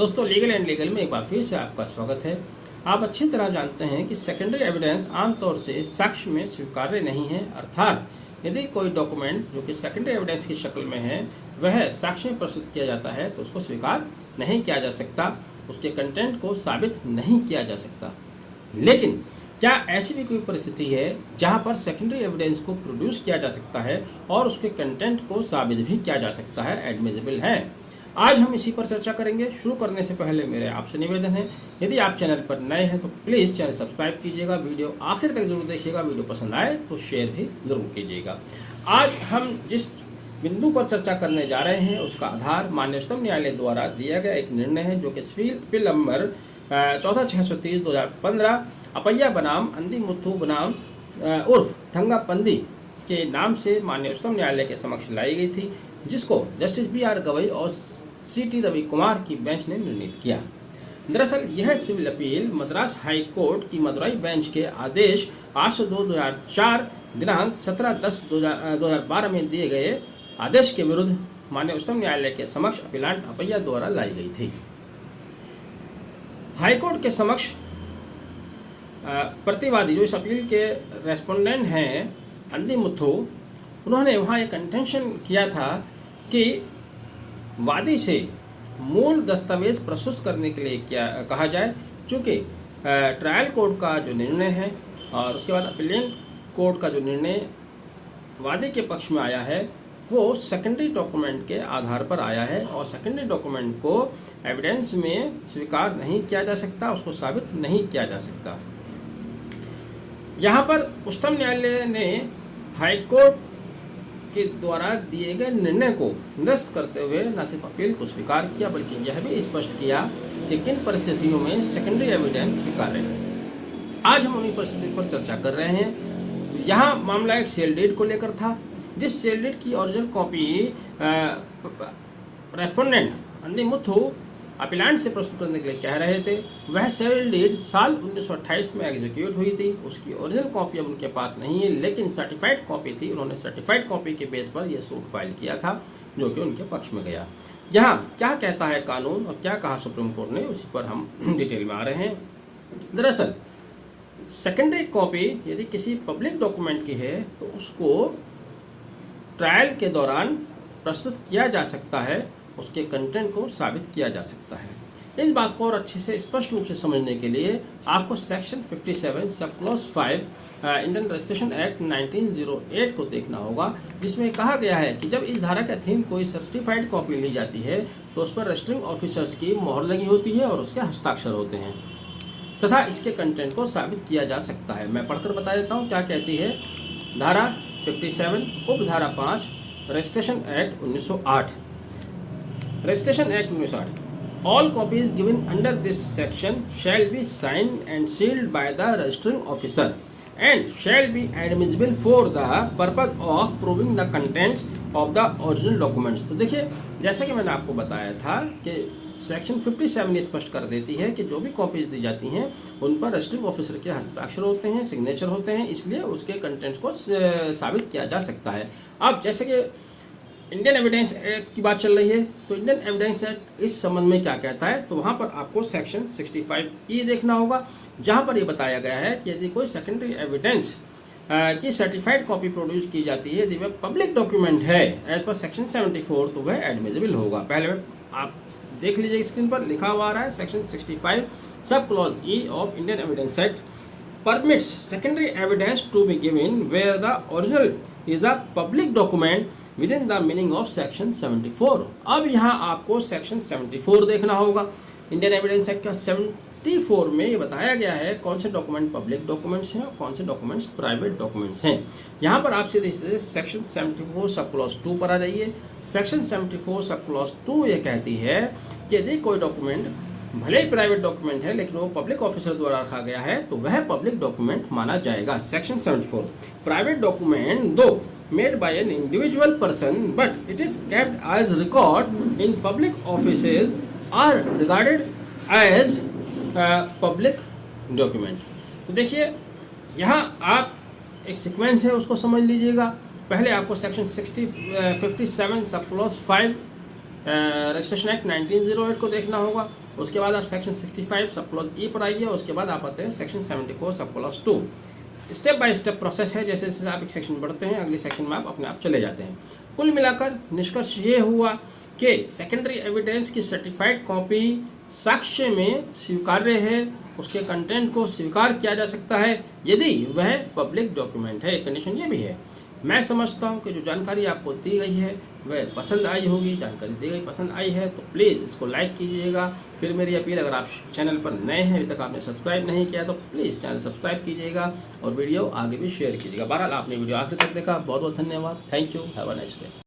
दोस्तों legal and legal में एक बार फिर से आपका स्वागत है। आप अच्छी तरह जानते हैं कि सेकेंडरी एविडेंस आमतौर से साक्ष्य में स्वीकार्य नहीं है, अर्थात यदि कोई डॉक्यूमेंट जो कि सेकेंडरी एविडेंस की शक्ल में है वह साक्ष्य में प्रस्तुत किया जाता है तो उसको स्वीकार नहीं किया जा सकता, उसके कंटेंट को साबित नहीं किया जा सकता। लेकिन क्या ऐसी भी कोई परिस्थिति है जहां पर सेकेंडरी एविडेंस को प्रोड्यूस किया जा सकता है और उसके कंटेंट को साबित भी किया जा सकता है, एडमिसिबल है? आज हम इसी पर चर्चा करेंगे। शुरू करने से पहले मेरे आपसे निवेदन है, यदि आप चैनल पर नए हैं तो प्लीज़ चैनल सब्सक्राइब कीजिएगा, वीडियो आखिर तक जरूर देखिएगा, वीडियो पसंद आए तो शेयर भी ज़रूर कीजिएगा। आज हम जिस बिंदु पर चर्चा करने जा रहे हैं उसका आधार माननीय उच्चतम न्यायालय द्वारा दिया गया एक निर्णय है जो कि सिविल नंबर 14/630/2015 अपैया बनाम अंदी मुथु बनाम उर्फ थंगापंदी के नाम से माननीय उच्चतम न्यायालय के समक्ष लाई गई थी, जिसको जस्टिस BR गवई और CT रवि कुमार की बेंच ने निर्णित किया। दरअसल यह civil appeal Madras high court की मदुरई बेंच के आदेश 802/2004 दिनांक 17/10/2012 में दिए गए आदेश के विरुद्ध माननीय उच्चतम न्यायालय के समक्ष अपीलांट अपैया द्वारा लाई गई थी। हाईकोर्ट के समक्ष प्रतिवादी जो इस अपील के रेस्पोंडेंट हैं अंदी मुथु, उन्होंने वहाँ एक कंटेंशन किया था कि वादी से मूल दस्तावेज प्रस्तुत करने के लिए क्या कहा जाए, चूँकि ट्रायल कोर्ट का जो निर्णय है और उसके बाद अपीलेंट कोर्ट का जो निर्णय वादी के पक्ष में आया है वो सेकेंडरी डॉक्यूमेंट के आधार पर आया है और सेकेंडरी डॉक्यूमेंट को एविडेंस में स्वीकार नहीं किया जा सकता, उसको साबित नहीं किया जा सकता। यहाँ पर उच्चतम न्यायालय ने हाईकोर्ट के द्वारा दिए गए निर्णय को निरस्त करते हुए न सिर्फ अपील को स्वीकार किया बल्कि यह भी स्पष्ट किया कि किन परिस्थितियों में सेकेंडरी एविडेंस स्वीकार्य है। आज हम उन्हीं परिस्थितियों पर चर्चा कर रहे हैं। यहाँ मामला एक सेल डीड को लेकर था, जिस सेल डीड की original copy respondent Andi Muthu appellant से प्रस्तुत करने के लिए कह रहे थे, वह सेल डीड साल 1928 में एग्जीक्यूट हुई थी। उसकी ओरिजिनल कॉपी अब उनके पास नहीं है, लेकिन सर्टिफाइड कॉपी थी। उन्होंने सर्टिफाइड कॉपी के बेस पर यह सूट फाइल किया था जो कि उनके पक्ष में गया। यहाँ क्या कहता है कानून और क्या कहा सुप्रीम कोर्ट ने, उसी पर हम डिटेल में आ रहे हैं। दरअसल सेकेंडरी कॉपी यदि किसी पब्लिक डॉक्यूमेंट की है तो उसको ट्रायल के दौरान प्रस्तुत किया जा सकता है, उसके कंटेंट को साबित किया जा सकता है। इस बात को और अच्छे से स्पष्ट रूप से समझने के लिए आपको section 57 sub clause 5 Indian registration act 1908 को देखना होगा, जिसमें कहा गया है कि जब इस धारा के अधीन कोई सर्टिफाइड कॉपी ली जाती है तो उस पर रजिस्टरिंग ऑफिसर्स की मोहर लगी होती है और उसके हस्ताक्षर होते हैं तथा इसके कंटेंट को साबित किया जा सकता है। मैं पढ़कर बता देता हूँ क्या कहती है धारा 57 उपधारा 5 registration act 1908। Registration Act 1908. All copies given under this section shall be signed and sealed by the registering officer and shall be admissible for the purpose of proving the contents of the original documents। तो देखिए, जैसा कि मैंने आपको बताया था कि section 57 ये स्पष्ट कर देती है कि जो भी कॉपीज दी जाती हैं उन पर रजिस्टरिंग ऑफिसर के हस्ताक्षर होते हैं, सिग्नेचर होते हैं, इसलिए उसके कंटेंट्स को साबित किया जा सकता है। अब जैसे कि इंडियन एविडेंस एक्ट की बात चल रही है, तो इंडियन एविडेंस एक्ट इस संबंध में क्या कहता है, तो वहाँ पर आपको सेक्शन 65E देखना होगा, जहाँ पर ये बताया गया है कि यदि कोई सेकेंडरी एविडेंस की सर्टिफाइड कॉपी प्रोड्यूस की जाती है, यदि वह पब्लिक डॉक्यूमेंट है एज पर सेक्शन 74 तो वह एडमिसिबल होगा। पहले आप देख लीजिए, स्क्रीन पर लिखा हुआ आ रहा है section 65 sub clause E of Indian evidence act permits secondary evidence to be given where the original is a public document within the meaning of section 74। अब यहाँ आपको सेक्शन 74 देखना होगा। इंडियन एविडेंस एक्ट का 74 में ये बताया गया है कौन से डॉक्यूमेंट पब्लिक डॉक्यूमेंट्स हैं और कौन से डॉक्यूमेंट्स प्राइवेट डॉक्यूमेंट्स हैं। यहाँ पर आप सीधे सीधे सेक्शन 74 सब क्लॉज 2 पर आ जाइए। सेक्शन 74 सब क्लॉज 2 ये कहती है कि यदि कोई डॉक्यूमेंट भले ही प्राइवेट डॉक्यूमेंट है लेकिन वो पब्लिक ऑफिसर द्वारा रखा गया है तो वह पब्लिक डॉक्यूमेंट माना जाएगा। सेक्शन 74 प्राइवेट डॉक्यूमेंट दो made by an individual person but it is kept as record in public offices are regarded as public document. तो देखिए यहाँ आप एक सीक्वेंस है उसको समझ लीजिएगा। पहले आपको section 57 sub clause 5 registration act 1908 को देखना होगा। उसके बाद आप सेक्शन 65 सब क्लॉज ई पर आइए, उसके बाद आप आते हैं section 74 sub clause 2। Step by step process है, जैसे जैसे आप एक सेक्शन बढ़ते हैं अगले सेक्शन में आप अपने आप चले जाते हैं। कुल मिलाकर निष्कर्ष ये हुआ कि सेकेंडरी एविडेंस की सर्टिफाइड कॉपी साक्ष्य में स्वीकार्य है, उसके कंटेंट को स्वीकार किया जा सकता है यदि वह पब्लिक डॉक्यूमेंट है। कंडीशन ये भी है। मैं समझता हूँ कि जो जानकारी आपको दी गई है वह पसंद आई होगी, जानकारी दी गई पसंद आई है तो प्लीज़ इसको लाइक कीजिएगा। फिर मेरी अपील, अगर आप चैनल पर नए हैं, अभी तक आपने सब्सक्राइब नहीं किया तो प्लीज़ चैनल सब्सक्राइब कीजिएगा और वीडियो आगे भी शेयर कीजिएगा। बहरहाल आपने वीडियो आखिर तक देखा, बहुत बहुत धन्यवाद। Thank you, have a nice day.